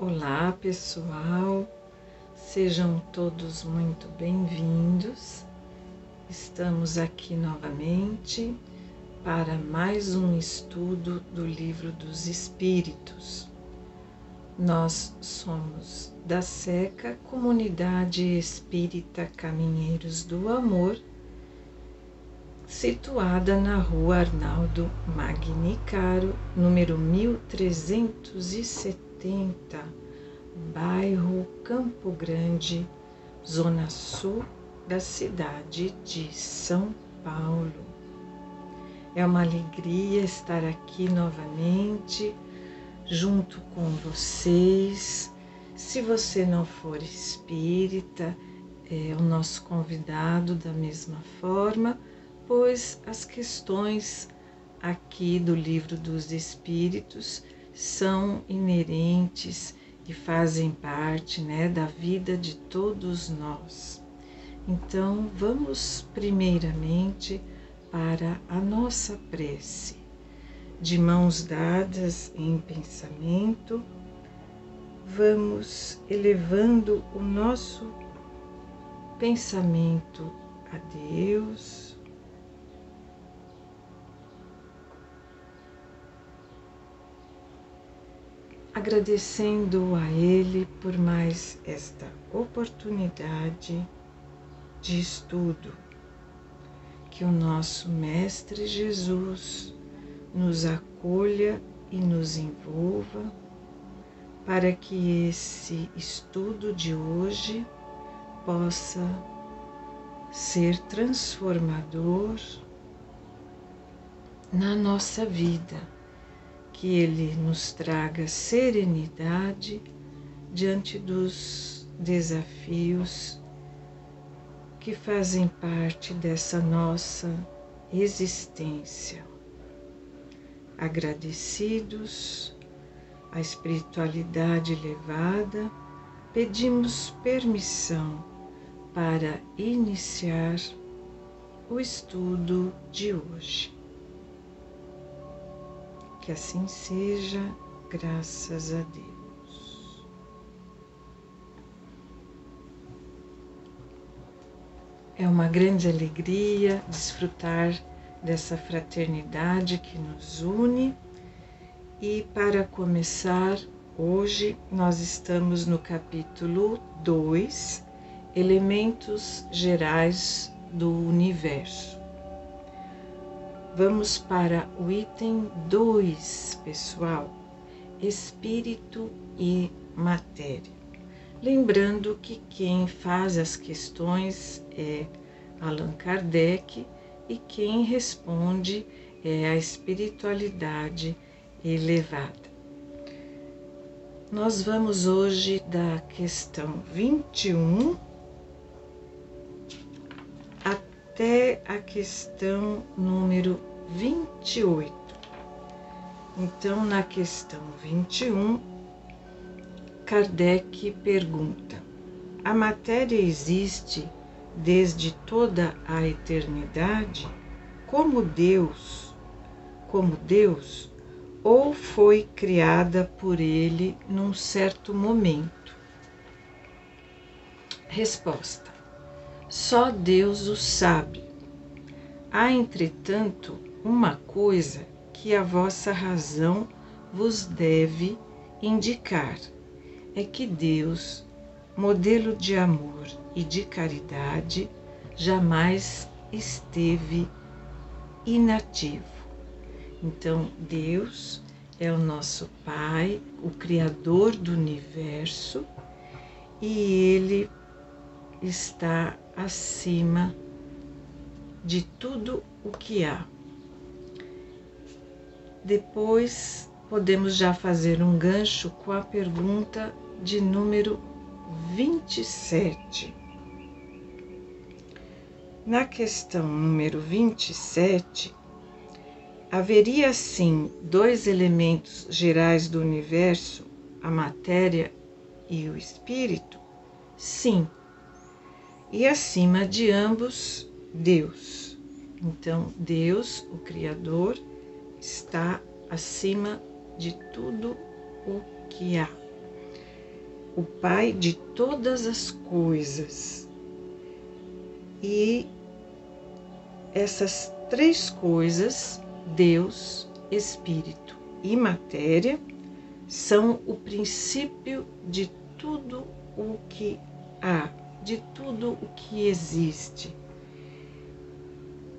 Olá, pessoal, sejam todos muito bem-vindos. Estamos aqui novamente para mais um estudo do Livro dos Espíritos. Nós somos da SECA, Comunidade Espírita Caminheiros do Amor, situada na Rua Arnaldo Magnicaro, número 1370, bairro Campo Grande, zona sul da cidade de São Paulo. É uma alegria estar aqui novamente, junto com vocês. Se você não for espírita, é o nosso convidado da mesma forma, pois as questões aqui do Livro dos Espíritos são inerentes e fazem parte, da vida de todos nós. Então, vamos primeiramente para a nossa prece. De mãos dadas em pensamento, vamos elevando o nosso pensamento a Deus, agradecendo a Ele por mais esta oportunidade de estudo, que o nosso Mestre Jesus nos acolha e nos envolva, para que esse estudo de hoje possa ser transformador na nossa vida, que Ele nos traga serenidade diante dos desafios que fazem parte dessa nossa existência. Agradecidos à espiritualidade elevada, pedimos permissão para iniciar o estudo de hoje. Que assim seja, graças a Deus. É uma grande alegria desfrutar dessa fraternidade que nos une. E para começar, hoje nós estamos no capítulo 2, Elementos Gerais do Universo. Vamos para o item 2, pessoal, Espírito e Matéria. Lembrando que quem faz as questões é Allan Kardec e quem responde é a espiritualidade elevada. Nós vamos hoje da questão 21 até a questão número 28. Então, na questão 21, Kardec pergunta: a matéria existe desde toda a eternidade como Deus, ou foi criada por Ele num certo momento? Resposta: só Deus o sabe. Há, entretanto, uma coisa que a vossa razão vos deve indicar, é que Deus, modelo de amor e de caridade, jamais esteve inativo. Então, Deus é o nosso Pai, o Criador do Universo, e Ele está acima de tudo o que há. Depois, podemos já fazer um gancho com a pergunta de número 27. Na questão número 27, haveria sim dois elementos gerais do universo, a matéria e o espírito? Sim. E acima de ambos, Deus. Então, Deus, o Criador, está acima de tudo o que há. o Pai de todas as coisas. E essas três coisas, Deus, Espírito e matéria, são o princípio de tudo o que há, de tudo o que existe.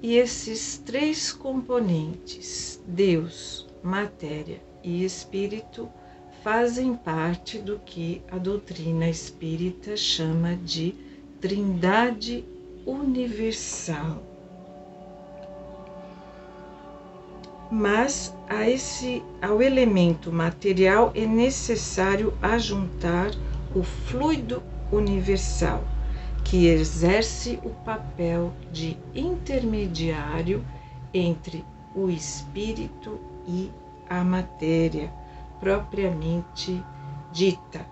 E esses três componentes, Deus, matéria e espírito, fazem parte do que a doutrina espírita chama de Trindade Universal. Mas ao elemento material é necessário ajuntar o fluido universal, que exerce o papel de intermediário entre o espírito e a matéria propriamente dita,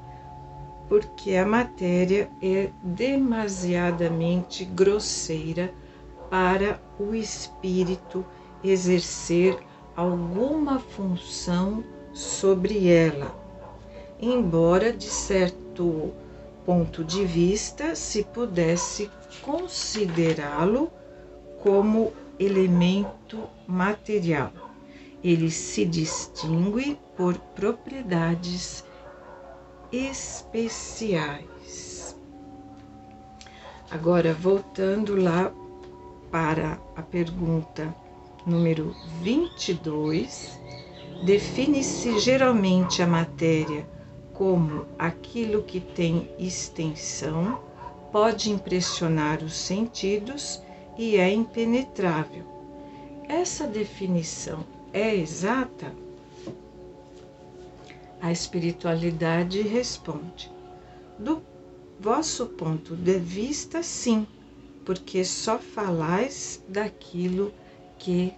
porque a matéria é demasiadamente grosseira para o espírito exercer alguma função sobre ela, embora de certo ponto de vista se pudesse considerá-lo como elemento material. Ele se distingue por propriedades especiais. Agora, voltando lá para a pergunta número 22, define-se geralmente a matéria como aquilo que tem extensão, pode impressionar os sentidos e é impenetrável. Essa definição é exata? A espiritualidade responde: do vosso ponto de vista, sim, porque só falais daquilo que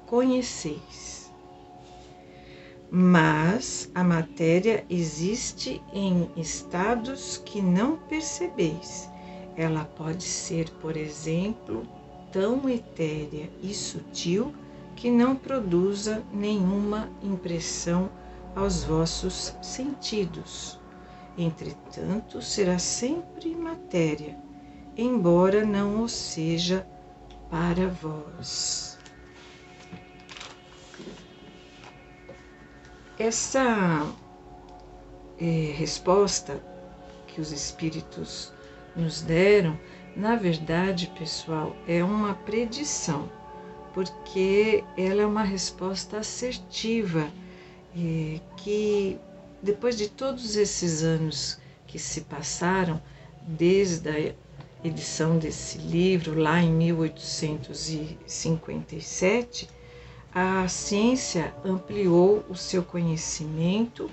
conheceis. Mas a matéria existe em estados que não percebeis. Ela pode ser, por exemplo, tão etérea e sutil que não produza nenhuma impressão aos vossos sentidos. Entretanto, será sempre matéria, embora não o seja para vós. Essa resposta que os espíritos nos deram, na verdade, pessoal, é uma predição, porque ela é uma resposta assertiva, que depois de todos esses anos que se passaram, desde a edição desse livro, lá em 1857, a ciência ampliou o seu conhecimento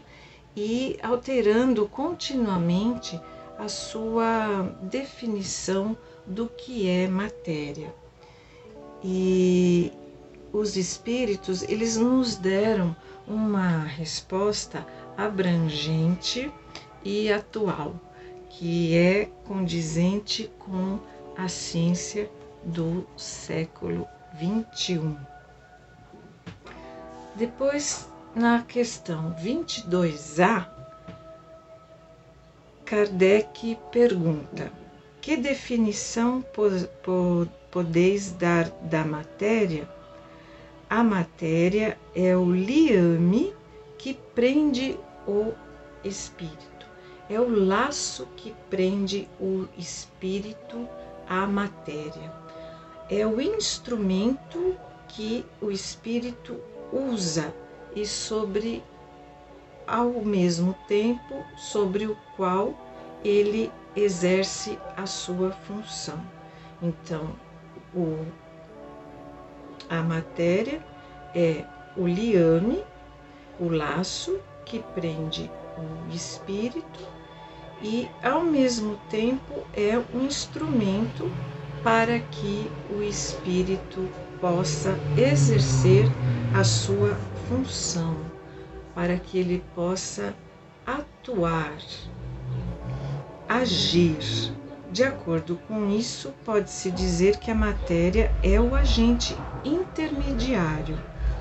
e alterando continuamente a sua definição do que é matéria. E os espíritos, eles nos deram uma resposta abrangente e atual, que é condizente com a ciência do século XXI. Depois, na questão 22A, Kardec pergunta: que definição podeis dar da matéria? A matéria é o liame que prende o espírito. É o laço que prende o espírito à matéria. É o instrumento que o espírito usa e ao mesmo tempo sobre o qual ele exerce a sua função. Então, a matéria é o liame, o laço que prende o espírito e, ao mesmo tempo, é um instrumento para que o espírito possa exercer a sua função, para que ele possa atuar, agir. De acordo com isso, pode-se dizer que a matéria é o agente intermediário,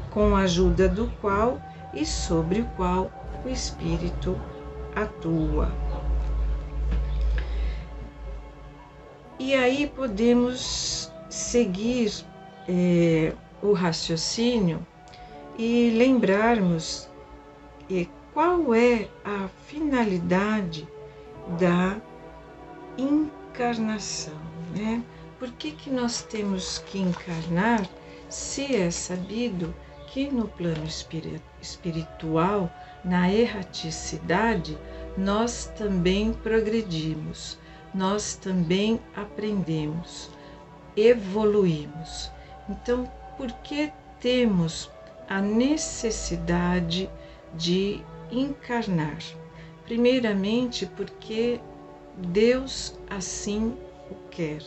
com a ajuda do qual e sobre o qual o espírito atua. E aí podemos seguir o raciocínio e lembrarmos qual é a finalidade da encarnação, né? Por que nós temos que encarnar se é sabido que no plano espiritual, na erraticidade, nós também progredimos, nós também aprendemos, evoluímos. Então, por que temos a necessidade de encarnar? Primeiramente, porque Deus assim o quer.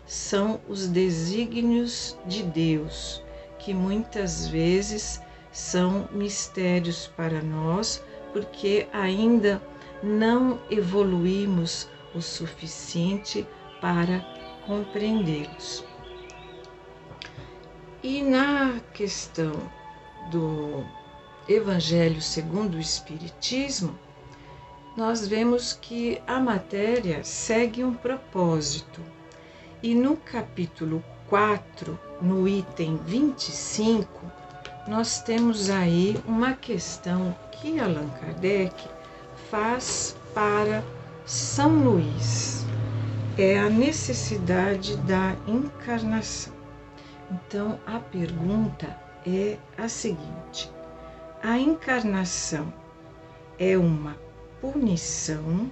São os desígnios de Deus, que muitas vezes são mistérios para nós, porque ainda não evoluímos o suficiente para compreendê-los. E na questão do Evangelho segundo o Espiritismo, nós vemos que a matéria segue um propósito. E no capítulo 4, no item 25, nós temos aí uma questão que Allan Kardec faz para São Luís. É a necessidade da encarnação. Então, a pergunta é a seguinte: a encarnação é uma punição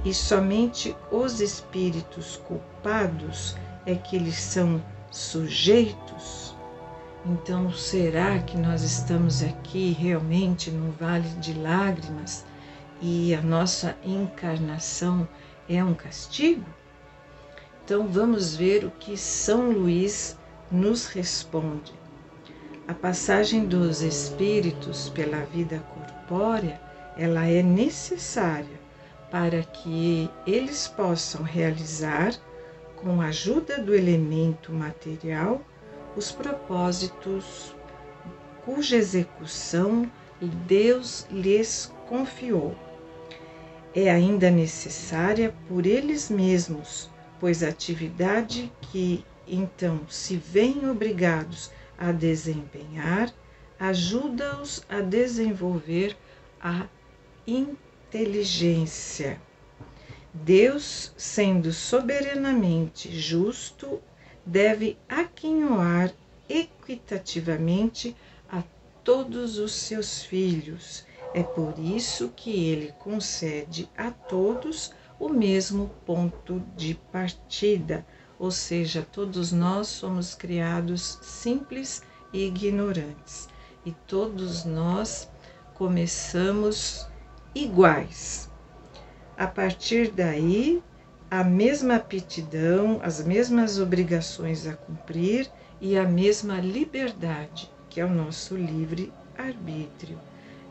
e somente os espíritos culpados é que eles são sujeitos? Então, será que nós estamos aqui realmente no Vale de Lágrimas e a nossa encarnação é um castigo? Então, vamos ver o que São Luís nos responde. A passagem dos espíritos pela vida corpórea, ela é necessária para que eles possam realizar, com a ajuda do elemento material, os propósitos cuja execução Deus lhes confiou. É ainda necessária por eles mesmos, pois a atividade que então se veem obrigados a desempenhar ajuda-os a desenvolver a inteligência. Deus, sendo soberanamente justo, deve aquinhoar equitativamente a todos os seus filhos. É por isso que ele concede a todos o mesmo ponto de partida, ou seja, todos nós somos criados simples e ignorantes, e todos nós começamos iguais. A partir daí, a mesma aptidão, as mesmas obrigações a cumprir e a mesma liberdade, que é o nosso livre-arbítrio,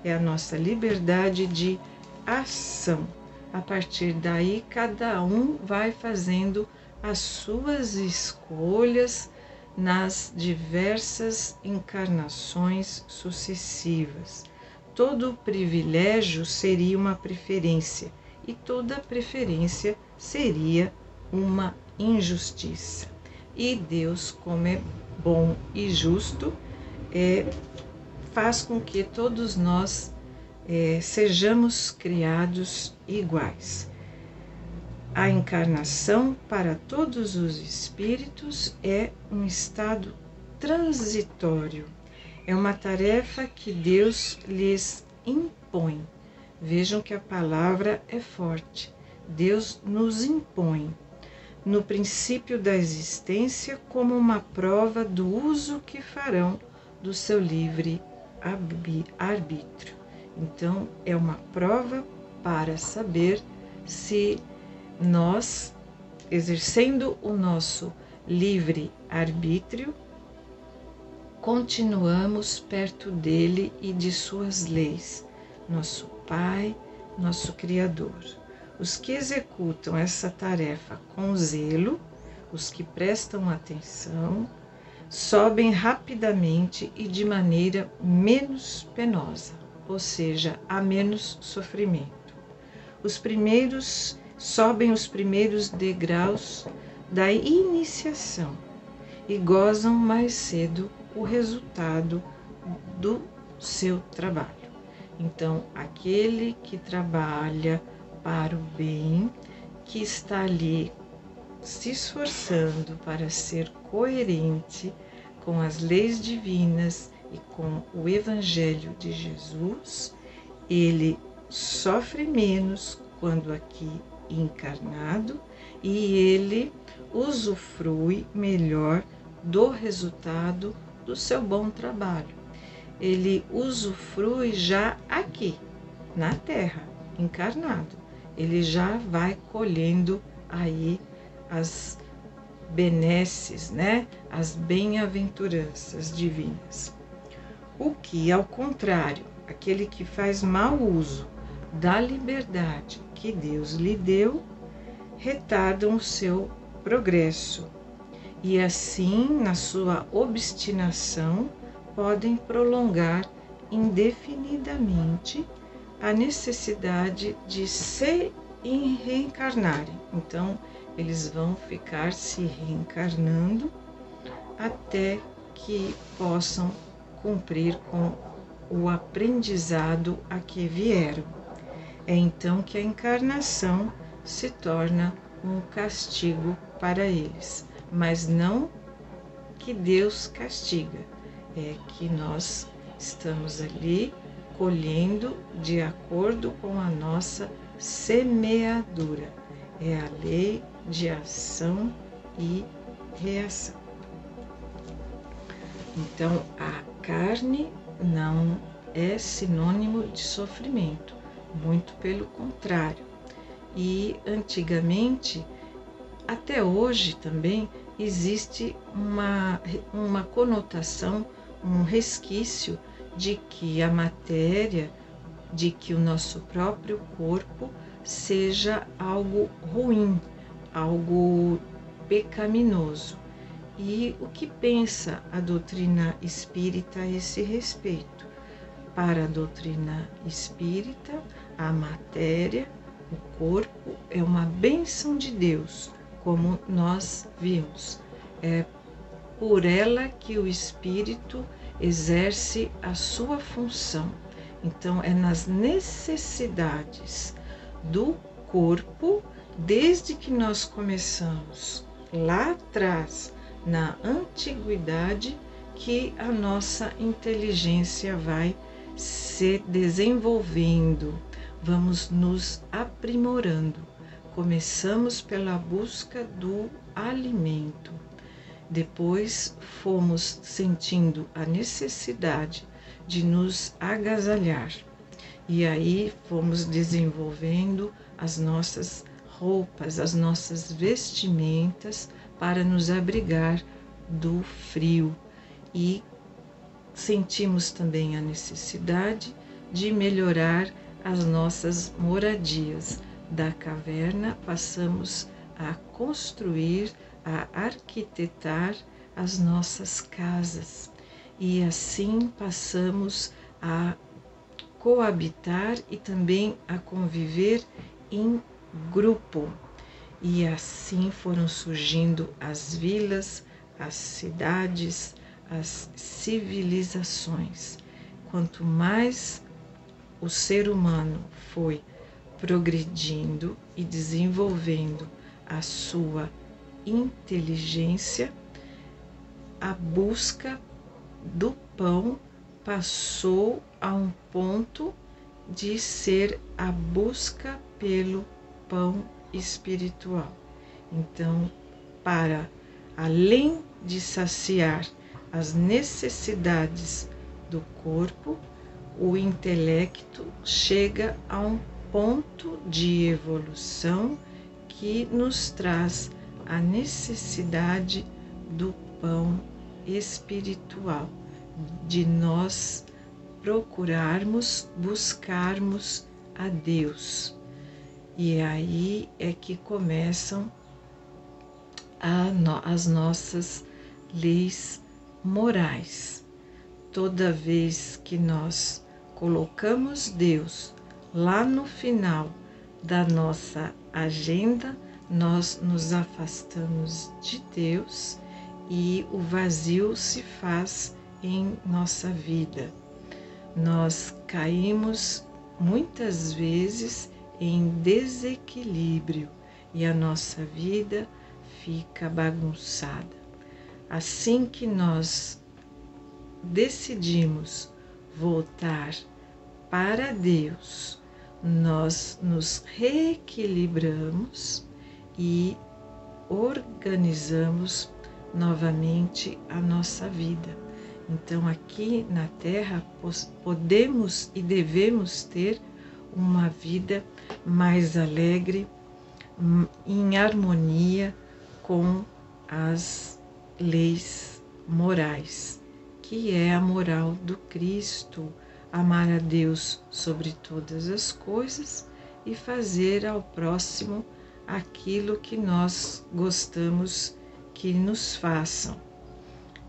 é a nossa liberdade de ação. A partir daí, cada um vai fazendo as suas escolhas nas diversas encarnações sucessivas. Todo privilégio seria uma preferência, e toda preferência seria uma injustiça. E Deus, como é bom e justo, faz com que todos nós sejamos criados iguais. A encarnação para todos os espíritos é um estado transitório. É uma tarefa que Deus lhes impõe. Vejam que a palavra é forte. Deus nos impõe, no princípio da existência, como uma prova do uso que farão do seu livre arbítrio. Então, é uma prova para saber se nós, exercendo o nosso livre arbítrio, continuamos perto dele e de suas leis, nosso Pai, nosso Criador. Os que executam essa tarefa com zelo, os que prestam atenção, sobem rapidamente e de maneira menos penosa, ou seja, há menos sofrimento. Sobem os primeiros degraus da iniciação e gozam mais cedo o resultado do seu trabalho. Então, aquele que trabalha para o bem, que está ali se esforçando para ser coerente com as leis divinas e com o Evangelho de Jesus, ele sofre menos quando aqui encarnado e ele usufrui melhor do resultado do seu bom trabalho. Ele usufrui já aqui, na Terra, encarnado. Ele já vai colhendo aí as benesses, né? As bem-aventuranças divinas. O que, ao contrário, aquele que faz mau uso da liberdade que Deus lhe deu, retardam o seu progresso e assim, na sua obstinação, podem prolongar indefinidamente a necessidade de se reencarnarem. Então, eles vão ficar se reencarnando até que possam cumprir com o aprendizado a que vieram. É então que a encarnação se torna um castigo para eles, mas não que Deus castiga, é que nós estamos ali colhendo de acordo com a nossa semeadura. É a lei de ação e reação. Então, a carne não é sinônimo de sofrimento, muito pelo contrário. E antigamente, até hoje também, existe uma conotação, um resquício de que a matéria, de que o nosso próprio corpo seja algo ruim, algo pecaminoso. E o que pensa a doutrina espírita a esse respeito? Para a doutrina espírita, a matéria, o corpo, é uma bênção de Deus, como nós vimos. É por ela que o espírito exerce a sua função. Então, é nas necessidades do corpo, desde que nós começamos lá atrás, na antiguidade, que a nossa inteligência vai se desenvolvendo, vamos nos aprimorando. Começamos pela busca do alimento, depois fomos sentindo a necessidade de nos agasalhar, e aí fomos desenvolvendo as nossas roupas, as nossas vestimentas para nos abrigar do frio, e sentimos também a necessidade de melhorar as nossas moradias. Da caverna passamos a construir, a arquitetar as nossas casas, e assim passamos a coabitar e também a conviver em grupo. E assim foram surgindo as vilas, as cidades, as civilizações. Quanto mais o ser humano foi progredindo e desenvolvendo a sua inteligência, a busca do pão passou a um ponto de ser a busca pelo pão espiritual. Então, para além de saciar as necessidades do corpo, o intelecto chega a um ponto de evolução que nos traz a necessidade do pão espiritual, de nós procurarmos, buscarmos a Deus. E aí é que começam as nossas leis morais. Toda vez que nós colocamos Deus lá no final da nossa agenda, nós nos afastamos de Deus e o vazio se faz em nossa vida. Nós caímos muitas vezes em desequilíbrio e a nossa vida fica bagunçada. Assim que nós decidimos voltar para Deus, nós nos reequilibramos e organizamos novamente a nossa vida. Então, aqui na Terra, podemos e devemos ter uma vida mais alegre, em harmonia com as leis morais, que é a moral do Cristo, amar a Deus sobre todas as coisas e fazer ao próximo aquilo que nós gostamos que nos façam.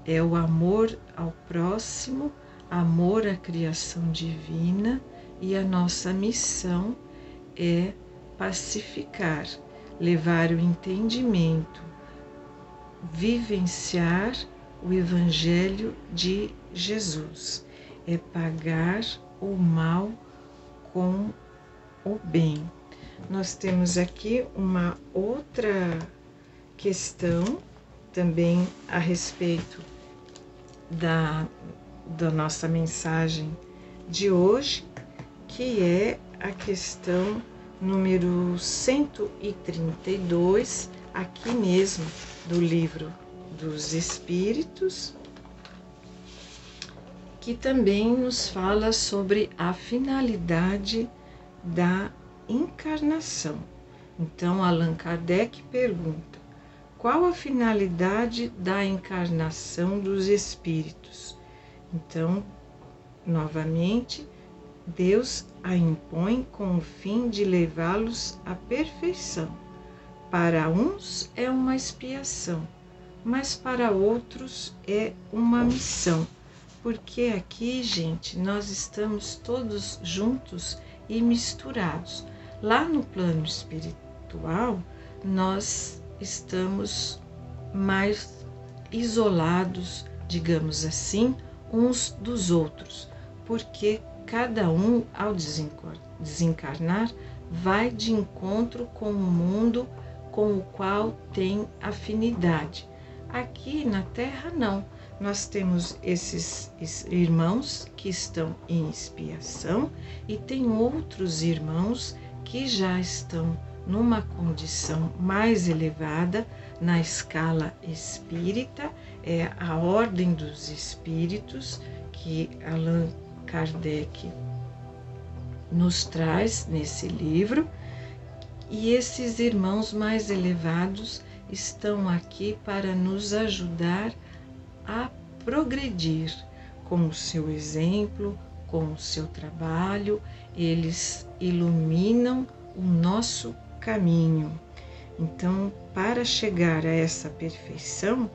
É o amor ao próximo, amor à criação divina, e a nossa missão é pacificar, levar o entendimento, vivenciar o Evangelho de Jesus. É pagar o mal com o bem. Nós temos aqui uma outra questão também a respeito da nossa mensagem de hoje, que é a questão número 132, aqui mesmo do Livro dos Espíritos, que também nos fala sobre a finalidade da encarnação. Então, Allan Kardec pergunta: qual a finalidade da encarnação dos espíritos? Então, novamente, Deus a impõe com o fim de levá-los à perfeição. Para uns é uma expiação, mas para outros é uma missão. Porque aqui, gente, nós estamos todos juntos e misturados. Lá no plano espiritual, nós estamos mais isolados, digamos assim, uns dos outros, porque cada um, ao desencarnar, vai de encontro com o mundo com o qual tem afinidade. Aqui na Terra, não. Nós temos esses irmãos que estão em expiação e tem outros irmãos que já estão numa condição mais elevada na escala espírita, é a ordem dos espíritos que Allan Kardec nos traz nesse livro, e esses irmãos mais elevados estão aqui para nos ajudar a progredir com o seu exemplo, com o seu trabalho. Eles iluminam o nosso caminho. Então, para chegar a essa perfeição,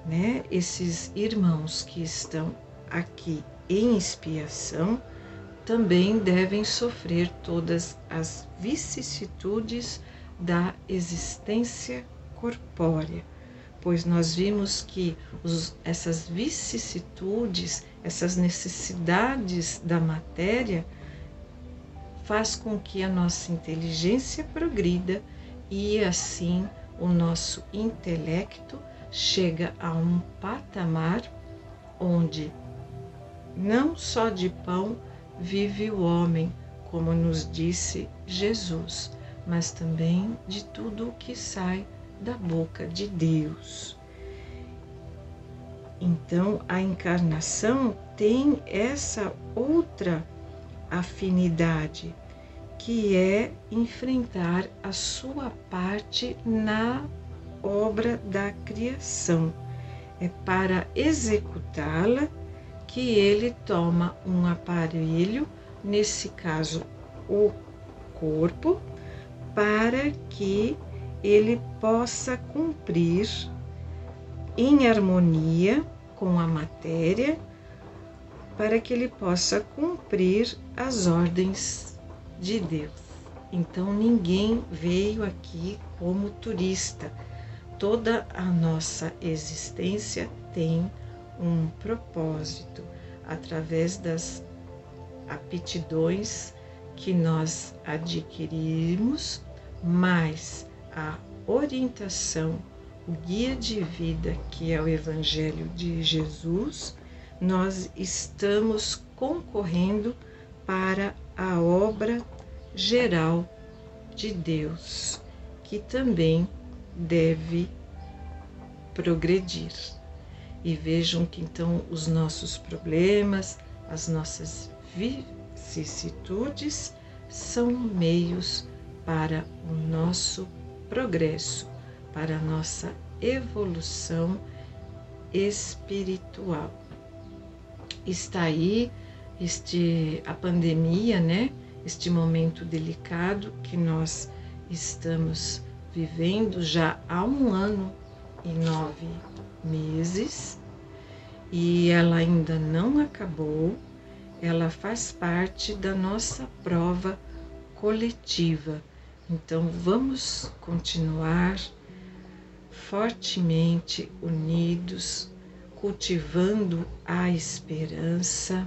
né, esses irmãos que estão aqui em expiação também devem sofrer todas as vicissitudes da existência corpórea, pois nós vimos que essas vicissitudes, essas necessidades da matéria, faz com que a nossa inteligência progrida e assim o nosso intelecto chega a um patamar onde não só de pão vive o homem, como nos disse Jesus, mas também de tudo o que sai da boca de Deus. Então, a encarnação tem essa outra afinidade, que é enfrentar a sua parte na obra da criação. É para executá-la que ele toma um aparelho, nesse caso o corpo, para que ele possa cumprir em harmonia com a matéria, para que ele possa cumprir as ordens de Deus. Então ninguém veio aqui como turista. Toda a nossa existência tem um propósito através das aptidões que nós adquirimos, mais a orientação, o guia de vida que é o Evangelho de Jesus, nós estamos concorrendo para a obra geral de Deus, que também deve progredir. E vejam que então os nossos problemas, as nossas vicissitudes são meios para o nosso progresso, para a nossa evolução espiritual. Está aí a pandemia, né? Este momento delicado que nós estamos vivendo já há 1 ano e 9 meses, e ela ainda não acabou. Ela faz parte da nossa prova coletiva. Então vamos continuar fortemente unidos, cultivando a esperança.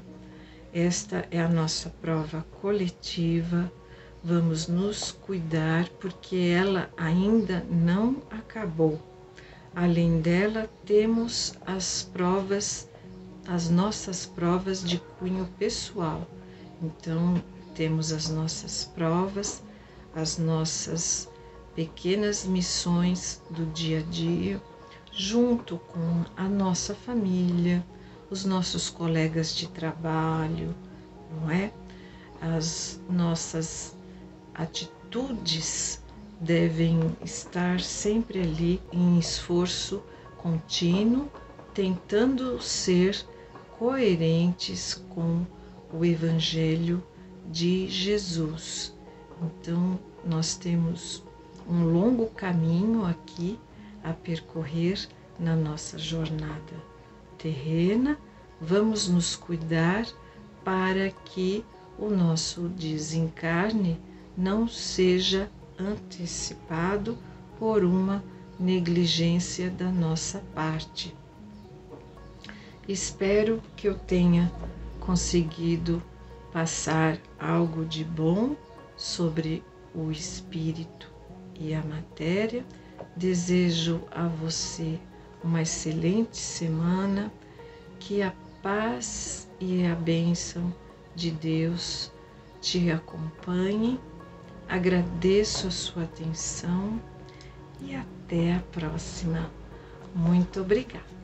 Esta é a nossa prova coletiva. Vamos nos cuidar porque ela ainda não acabou. Além dela, temos as nossas provas de cunho pessoal. Então, temos as nossas provas, as nossas pequenas missões do dia a dia, junto com a nossa família, os nossos colegas de trabalho, não é? As nossas atitudes devem estar sempre ali em esforço contínuo, tentando ser coerentes com o Evangelho de Jesus. Então, nós temos um longo caminho aqui a percorrer na nossa jornada terrena. Vamos nos cuidar para que o nosso desencarne não seja antecipado por uma negligência da nossa parte. Espero que eu tenha conseguido passar algo de bom sobre o espírito e a matéria. Desejo a você uma excelente semana, que a paz e a bênção de Deus te acompanhe. Agradeço a sua atenção e até a próxima. Muito obrigada.